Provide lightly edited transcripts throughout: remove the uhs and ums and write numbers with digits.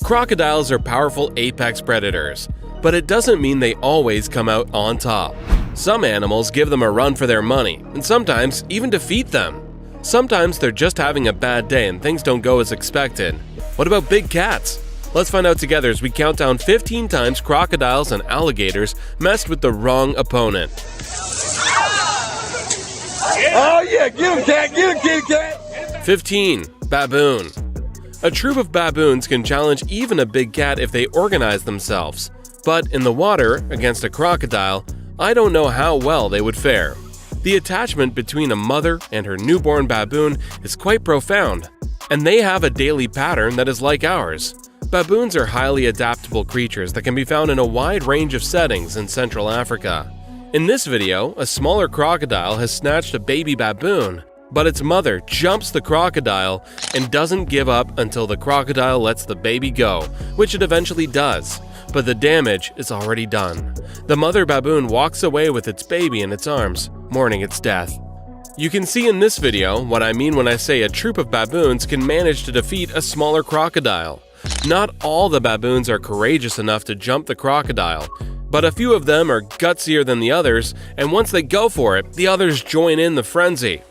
Crocodiles are powerful apex predators, but it doesn't mean they always come out on top. Some animals give them a run for their money, and sometimes even defeat them. Sometimes they're just having a bad day and things don't go as expected. What about big cats? Let's find out together as we count down 15 times crocodiles and alligators messed with the wrong opponent. Oh yeah, get him, cat, get him, kitty cat! 15. Baboon. A troop of baboons can challenge even a big cat if they organize themselves. But in the water, against a crocodile, I don't know how well they would fare. The attachment between a mother and her newborn baboon is quite profound, and they have a daily pattern that is like ours. Baboons are highly adaptable creatures that can be found in a wide range of settings in Central Africa. In this video, a smaller crocodile has snatched a baby baboon, but its mother jumps the crocodile and doesn't give up until the crocodile lets the baby go, which it eventually does. But the damage is already done. The mother baboon walks away with its baby in its arms, mourning its death. You can see in this video what I mean when I say a troop of baboons can manage to defeat a smaller crocodile. Not all the baboons are courageous enough to jump the crocodile, but a few of them are gutsier than the others, and once they go for it, the others join in the frenzy.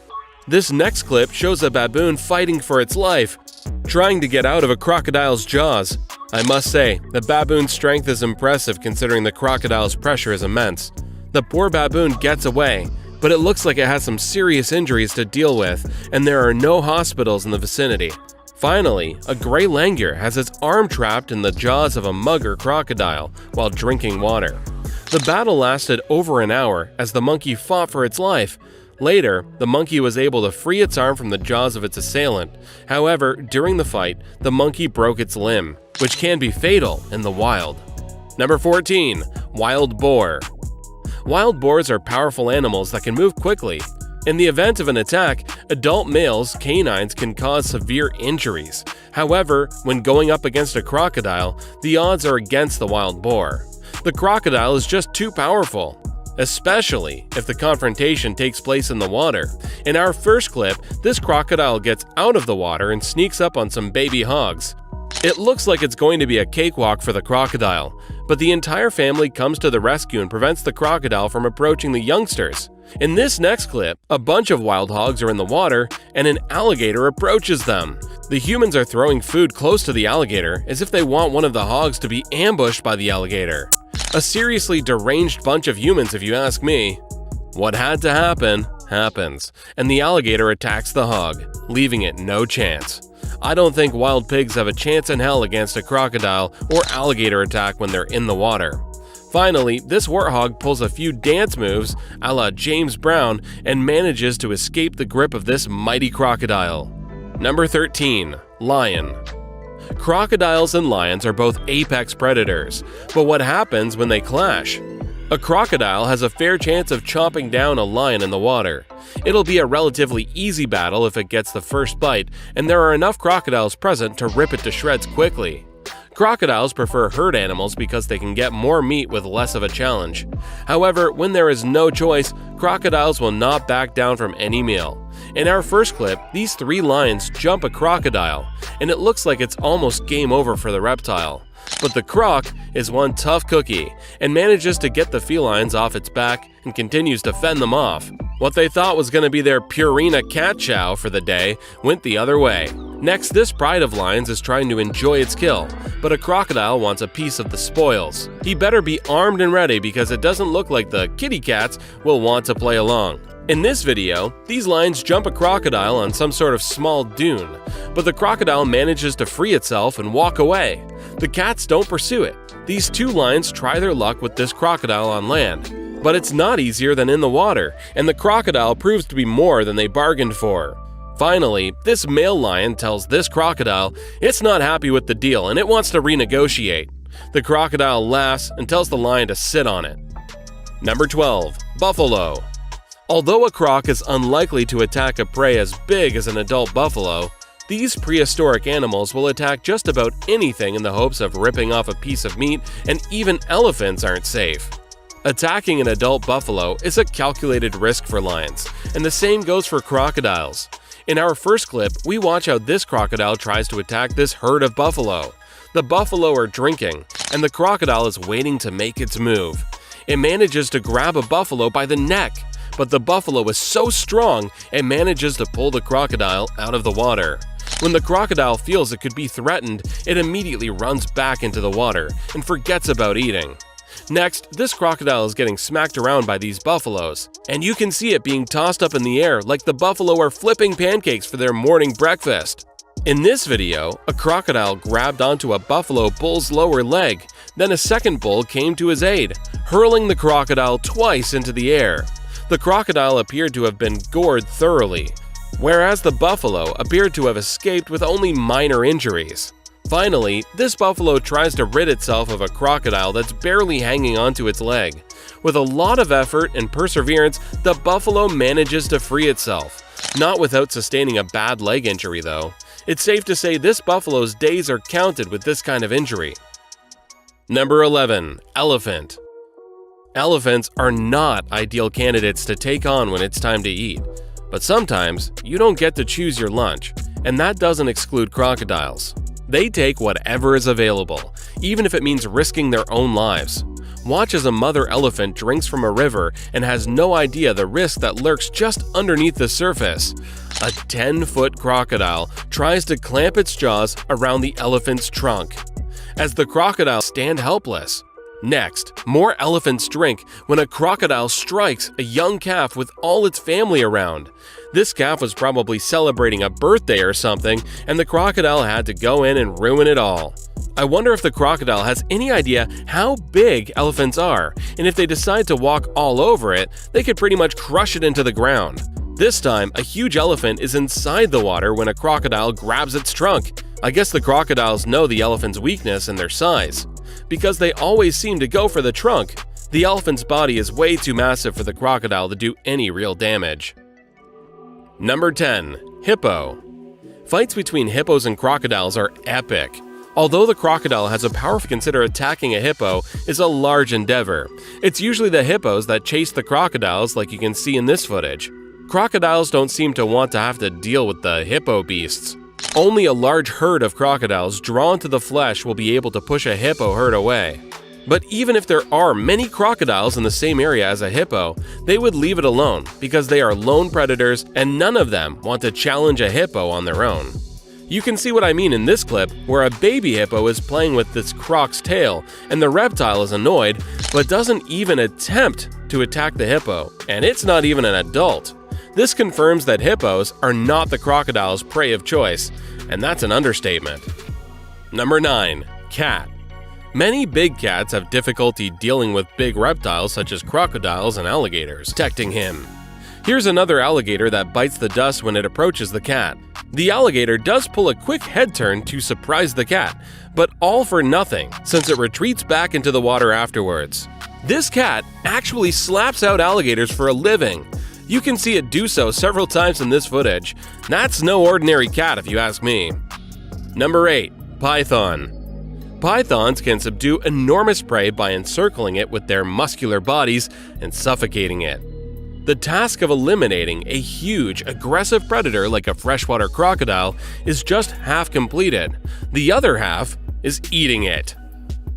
This next clip shows a baboon fighting for its life, trying to get out of a crocodile's jaws. I must say, the baboon's strength is impressive considering the crocodile's pressure is immense. The poor baboon gets away, but it looks like it has some serious injuries to deal with, and there are no hospitals in the vicinity. Finally, a gray langur has its arm trapped in the jaws of a mugger crocodile while drinking water. The battle lasted over an hour as the monkey fought for its life. Later, the monkey was able to free its arm from the jaws of its assailant. However, during the fight, the monkey broke its limb, which can be fatal in the wild. Number 14. Wild boar. Wild boars are powerful animals that can move quickly. In the event of an attack, adult males' canines can cause severe injuries. However, when going up against a crocodile, the odds are against the wild boar. The crocodile is just too powerful, especially if the confrontation takes place in the water. In our first clip, this crocodile gets out of the water and sneaks up on some baby hogs. It looks like it's going to be a cakewalk for the crocodile, but the entire family comes to the rescue and prevents the crocodile from approaching the youngsters. In this next clip, a bunch of wild hogs are in the water and an alligator approaches them. The humans are throwing food close to the alligator as if they want one of the hogs to be ambushed by the alligator. A seriously deranged bunch of humans if you ask me. What had to happen, happens, and the alligator attacks the hog, leaving it no chance. I don't think wild pigs have a chance in hell against a crocodile or alligator attack when they're in the water. Finally, this warthog pulls a few dance moves a la James Brown and manages to escape the grip of this mighty crocodile. Number 13. Lion. Crocodiles and lions are both apex predators, but what happens when they clash? A crocodile has a fair chance of chomping down a lion in the water. It'll be a relatively easy battle if it gets the first bite, and there are enough crocodiles present to rip it to shreds quickly. Crocodiles prefer herd animals because they can get more meat with less of a challenge. However, when there is no choice, crocodiles will not back down from any meal. In our first clip, these 3 lions jump a crocodile, and it looks like it's almost game over for the reptile. But the croc is one tough cookie and manages to get the felines off its back and continues to fend them off. What they thought was going to be their Purina cat chow for the day went the other way. Next, this pride of lions is trying to enjoy its kill, but a crocodile wants a piece of the spoils. He better be armed and ready because it doesn't look like the kitty cats will want to play along. In this video, these lions jump a crocodile on some sort of small dune, but the crocodile manages to free itself and walk away. The cats don't pursue it. These 2 lions try their luck with this crocodile on land, but it's not easier than in the water, and the crocodile proves to be more than they bargained for. Finally, this male lion tells this crocodile it's not happy with the deal and it wants to renegotiate. The crocodile laughs and tells the lion to sit on it. Number 12. Buffalo. Although a croc is unlikely to attack a prey as big as an adult buffalo, these prehistoric animals will attack just about anything in the hopes of ripping off a piece of meat, and even elephants aren't safe. Attacking an adult buffalo is a calculated risk for lions, and the same goes for crocodiles. In our first clip, we watch how this crocodile tries to attack this herd of buffalo. The buffalo are drinking, and the crocodile is waiting to make its move. It manages to grab a buffalo by the neck, but the buffalo is so strong it manages to pull the crocodile out of the water. When the crocodile feels it could be threatened, it immediately runs back into the water and forgets about eating. Next, this crocodile is getting smacked around by these buffaloes, and you can see it being tossed up in the air like the buffalo are flipping pancakes for their morning breakfast. In this video, a crocodile grabbed onto a buffalo bull's lower leg, then a second bull came to his aid, hurling the crocodile twice into the air. The crocodile appeared to have been gored thoroughly, whereas the buffalo appeared to have escaped with only minor injuries. Finally, this buffalo tries to rid itself of a crocodile that's barely hanging onto its leg. With a lot of effort and perseverance, the buffalo manages to free itself. Not without sustaining a bad leg injury, though. It's safe to say this buffalo's days are counted with this kind of injury. Number 11. Elephant. Elephants are not ideal candidates to take on when it's time to eat. But sometimes, you don't get to choose your lunch, and that doesn't exclude crocodiles. They take whatever is available, even if it means risking their own lives. Watch as a mother elephant drinks from a river and has no idea the risk that lurks just underneath the surface. A 10-foot crocodile tries to clamp its jaws around the elephant's trunk, as the crocodiles stand helpless. Next, more elephants drink when a crocodile strikes a young calf with all its family around. This calf was probably celebrating a birthday or something, and the crocodile had to go in and ruin it all. I wonder if the crocodile has any idea how big elephants are, and if they decide to walk all over it, they could pretty much crush it into the ground. This time, a huge elephant is inside the water when a crocodile grabs its trunk. I guess the crocodiles know the elephant's weakness and their size, because they always seem to go for the trunk. The elephant's body is way too massive for the crocodile to do any real damage. Number 10. Hippo. Fights between hippos and crocodiles are epic. Although the crocodile has a power to consider attacking a hippo is a large endeavor. It's usually the hippos that chase the crocodiles, like you can see in this footage. Crocodiles don't seem to want to have to deal with the hippo beasts. Only a large herd of crocodiles drawn to the flesh will be able to push a hippo herd away. But even if there are many crocodiles in the same area as a hippo, they would leave it alone because they are lone predators and none of them want to challenge a hippo on their own. You can see what I mean in this clip, where a baby hippo is playing with this croc's tail and the reptile is annoyed but doesn't even attempt to attack the hippo, and it's not even an adult. This confirms that hippos are not the crocodile's prey of choice, and that's an understatement. Number 9. Cat. Many big cats have difficulty dealing with big reptiles such as crocodiles and alligators protecting him. Here's another alligator that bites the dust when it approaches the cat. The alligator does pull a quick head turn to surprise the cat, but all for nothing since it retreats back into the water afterwards. This cat actually slaps out alligators for a living. You can see it do so several times in this footage. That's no ordinary cat if you ask me. Number 8. Python. Pythons can subdue enormous prey by encircling it with their muscular bodies and suffocating it. The task of eliminating a huge, aggressive predator like a freshwater crocodile is just half completed. The other half is eating it.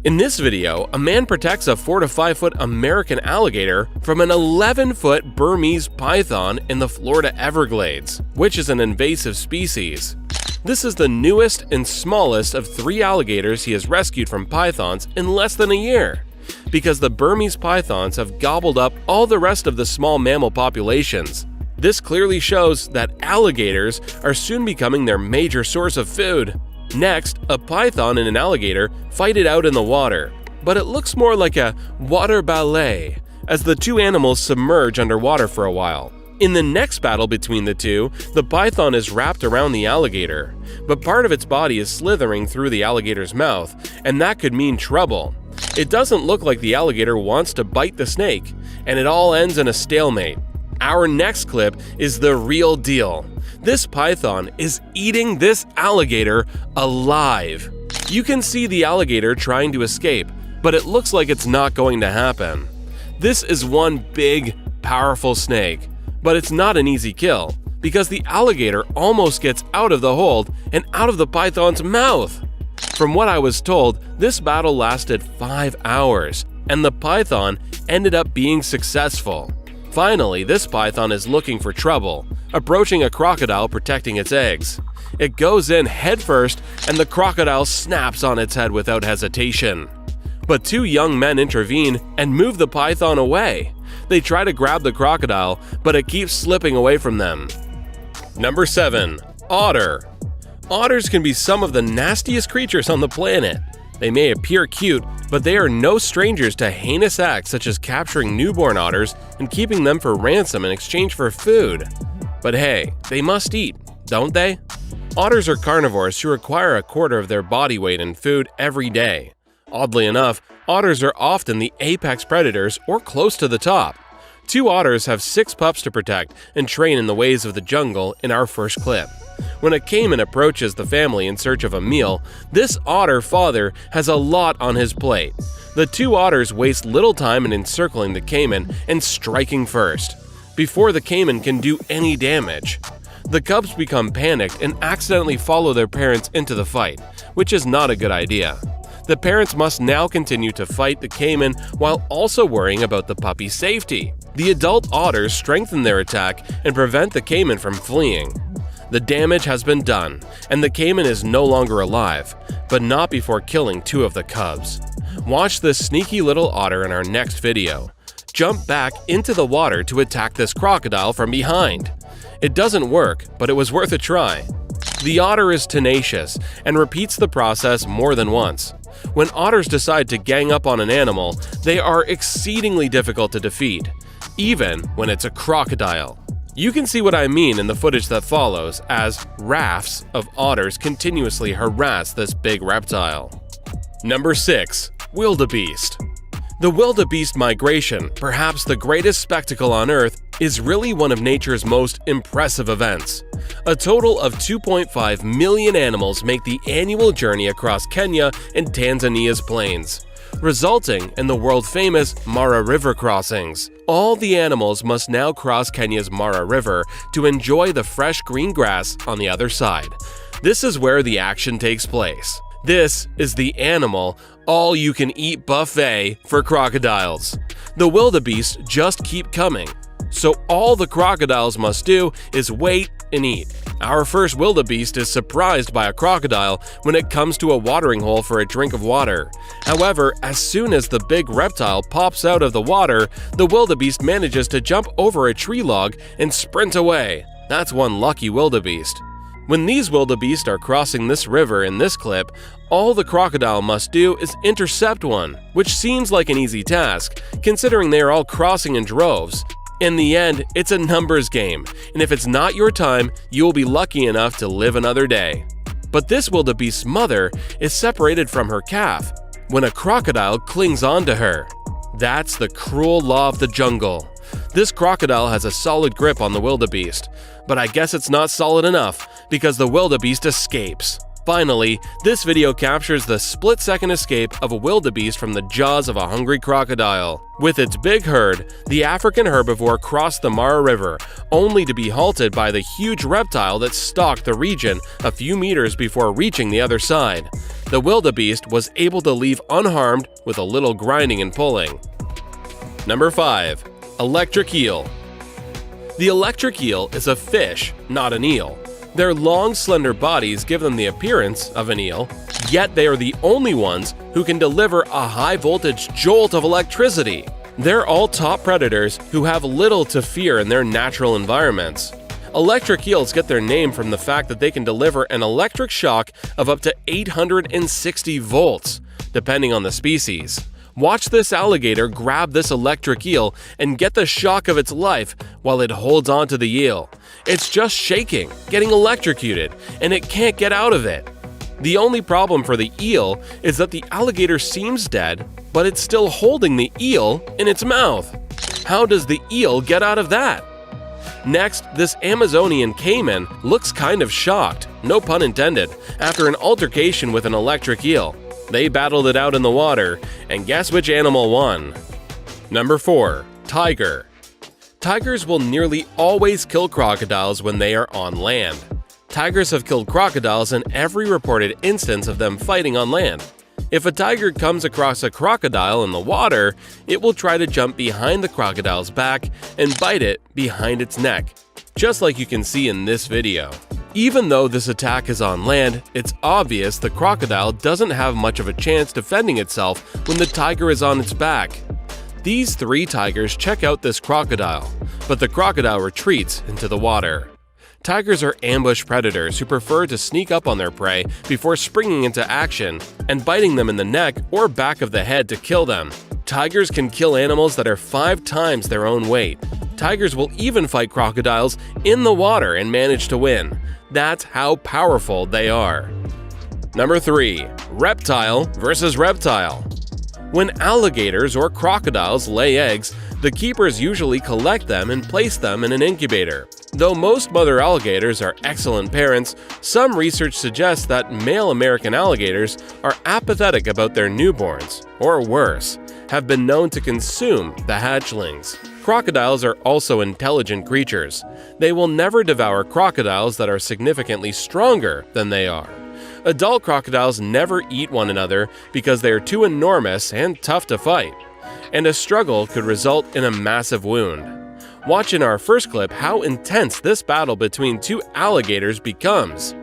In this video, a man protects a 4 to 5 foot American alligator from an 11-foot Burmese python in the Florida Everglades, which is an invasive species. This is the newest and smallest of 3 alligators he has rescued from pythons in less than a year, because the Burmese pythons have gobbled up all the rest of the small mammal populations. This clearly shows that alligators are soon becoming their major source of food. Next, a python and an alligator fight it out in the water, but it looks more like a water ballet as the two animals submerge underwater for a while. In the next battle between the two, the python is wrapped around the alligator, but part of its body is slithering through the alligator's mouth, and that could mean trouble. It doesn't look like the alligator wants to bite the snake, and it all ends in a stalemate. Our next clip is the real deal. This python is eating this alligator alive. You can see the alligator trying to escape, but it looks like it's not going to happen. This is one big, powerful snake, but it's not an easy kill, because the alligator almost gets out of the hold and out of the python's mouth. From what I was told, this battle lasted 5 hours, and the python ended up being successful. Finally, this python is looking for trouble, approaching a crocodile protecting its eggs. It goes in headfirst, and the crocodile snaps on its head without hesitation. But two young men intervene and move the python away. They try to grab the crocodile, but it keeps slipping away from them. Number 7. Otter. Otters can be some of the nastiest creatures on the planet. They may appear cute, but they are no strangers to heinous acts such as capturing newborn otters and keeping them for ransom in exchange for food. But hey, they must eat, don't they? Otters are carnivores who require a quarter of their body weight in food every day. Oddly enough, otters are often the apex predators or close to the top. 2 otters have 6 pups to protect and train in the ways of the jungle in our first clip. When a caiman approaches the family in search of a meal, this otter father has a lot on his plate. The 2 otters waste little time in encircling the caiman and striking first, before the caiman can do any damage. The cubs become panicked and accidentally follow their parents into the fight, which is not a good idea. The parents must now continue to fight the caiman while also worrying about the puppy's safety. The adult otters strengthen their attack and prevent the caiman from fleeing. The damage has been done, and the caiman is no longer alive, but not before killing 2 of the cubs. Watch this sneaky little otter in our next video. Jump back into the water to attack this crocodile from behind. It doesn't work, but it was worth a try. The otter is tenacious and repeats the process more than once. When otters decide to gang up on an animal, they are exceedingly difficult to defeat, even when it's a crocodile. You can see what I mean in the footage that follows, as rafts of otters continuously harass this big reptile. Number 6. Wildebeest. The wildebeest migration, perhaps the greatest spectacle on Earth, is really one of nature's most impressive events. A total of 2.5 million animals make the annual journey across Kenya and Tanzania's plains, resulting in the world-famous Mara River crossings. All the animals must now cross Kenya's Mara River to enjoy the fresh green grass on the other side. This is where the action takes place. This is the animal all-you-can-eat buffet for crocodiles. The wildebeest just keep coming, so all the crocodiles must do is wait and eat. Our first wildebeest is surprised by a crocodile when it comes to a watering hole for a drink of water. However, as soon as the big reptile pops out of the water, the wildebeest manages to jump over a tree log and sprint away. That's one lucky wildebeest. When these wildebeest are crossing this river in this clip, all the crocodile must do is intercept one, which seems like an easy task, considering they are all crossing in droves. In the end, it's a numbers game, and if it's not your time, you'll be lucky enough to live another day. But this wildebeest's mother is separated from her calf when a crocodile clings onto her. That's the cruel law of the jungle. This crocodile has a solid grip on the wildebeest, but I guess it's not solid enough because the wildebeest escapes. Finally, this video captures the split-second escape of a wildebeest from the jaws of a hungry crocodile. With its big herd, the African herbivore crossed the Mara River, only to be halted by the huge reptile that stalked the region a few meters before reaching the other side. The wildebeest was able to leave unharmed with a little grinding and pulling. Number 5. Electric eel. The electric eel is a fish, not an eel. Their long, slender bodies give them the appearance of an eel, yet they are the only ones who can deliver a high-voltage jolt of electricity. They're all top predators who have little to fear in their natural environments. Electric eels get their name from the fact that they can deliver an electric shock of up to 860 volts, depending on the species. Watch this alligator grab this electric eel and get the shock of its life while it holds on to the eel. It's just shaking, getting electrocuted, and it can't get out of it. The only problem for the eel is that the alligator seems dead, but it's still holding the eel in its mouth. How does the eel get out of that? Next, this Amazonian caiman looks kind of shocked, no pun intended, after an altercation with an electric eel. They battled it out in the water, and guess which animal won? Number 4. Tiger. Tigers will nearly always kill crocodiles when they are on land. Tigers have killed crocodiles in every reported instance of them fighting on land. If a tiger comes across a crocodile in the water, it will try to jump behind the crocodile's back and bite it behind its neck, just like you can see in this video. Even though this attack is on land, it's obvious the crocodile doesn't have much of a chance defending itself when the tiger is on its back. These 3 tigers check out this crocodile, but the crocodile retreats into the water. Tigers are ambush predators who prefer to sneak up on their prey before springing into action and biting them in the neck or back of the head to kill them. Tigers can kill animals that are 5 times their own weight. Tigers will even fight crocodiles in the water and manage to win. That's how powerful they are. Number 3. Reptile versus reptile. When alligators or crocodiles lay eggs, the keepers usually collect them and place them in an incubator. Though most mother alligators are excellent parents, some research suggests that male American alligators are apathetic about their newborns, or worse, have been known to consume the hatchlings. Crocodiles are also intelligent creatures. They will never devour crocodiles that are significantly stronger than they are. Adult crocodiles never eat one another because they are too enormous and tough to fight, and a struggle could result in a massive wound. Watch in our first clip how intense this battle between 2 alligators becomes.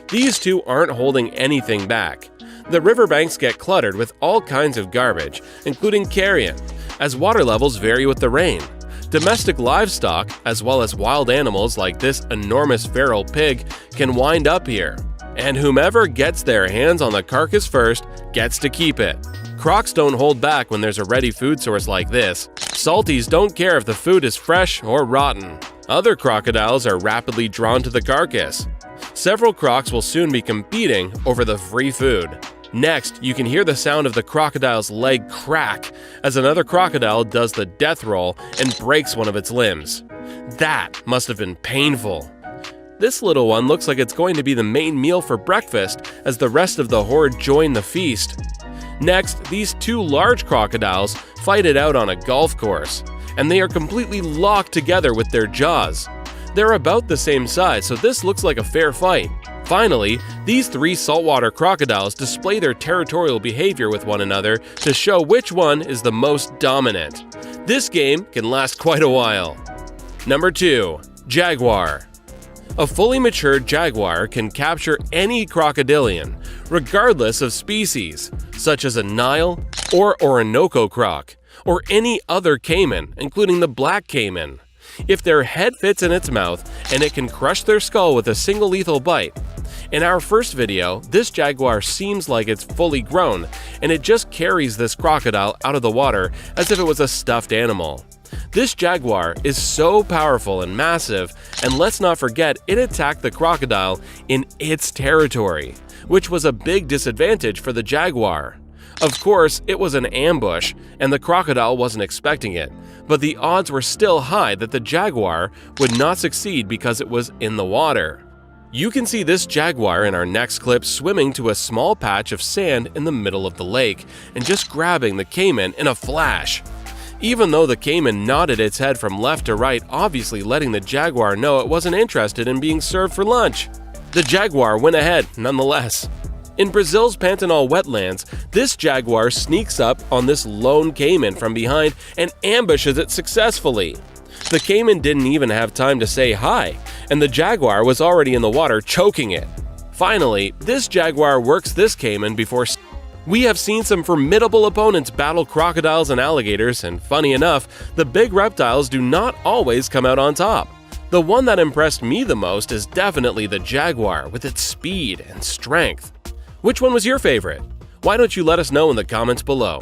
These 2 aren't holding anything back. The riverbanks get cluttered with all kinds of garbage, including carrion, as water levels vary with the rain. Domestic livestock, as well as wild animals like this enormous feral pig, can wind up here. And whomever gets their hands on the carcass first gets to keep it. Crocs don't hold back when there's a ready food source like this. Salties don't care if the food is fresh or rotten. Other crocodiles are rapidly drawn to the carcass. Several crocs will soon be competing over the free food. Next, you can hear the sound of the crocodile's leg crack as another crocodile does the death roll and breaks one of its limbs. That must have been painful. This little one looks like it's going to be the main meal for breakfast as the rest of the horde join the feast. Next, these 2 large crocodiles fight it out on a golf course, and they are completely locked together with their jaws. They're about the same size, so this looks like a fair fight. Finally, these 3 saltwater crocodiles display their territorial behavior with one another to show which one is the most dominant. This game can last quite a while. Number 2. Jaguar. A fully matured jaguar can capture any crocodilian, regardless of species, such as a Nile or Orinoco croc, or any other caiman, including the black caiman, if their head fits in its mouth and it can crush their skull with a single lethal bite. In our first video, this jaguar seems like it's fully grown, and it just carries this crocodile out of the water as if it was a stuffed animal. This jaguar is so powerful and massive, and let's not forget it attacked the crocodile in its territory, which was a big disadvantage for the jaguar. Of course, it was an ambush, and the crocodile wasn't expecting it, but the odds were still high that the jaguar would not succeed because it was in the water. You can see this jaguar in our next clip swimming to a small patch of sand in the middle of the lake and just grabbing the caiman in a flash. Even though the caiman nodded its head from left to right, obviously letting the jaguar know it wasn't interested in being served for lunch. The jaguar went ahead nonetheless. In Brazil's Pantanal wetlands, this jaguar sneaks up on this lone caiman from behind and ambushes it successfully. The caiman didn't even have time to say hi, and the jaguar was already in the water choking it. Finally, this jaguar works this caiman before. We have seen some formidable opponents battle crocodiles and alligators, and funny enough, the big reptiles do not always come out on top. The one that impressed me the most is definitely the jaguar with its speed and strength. Which one was your favorite? Why don't you let us know in the comments below?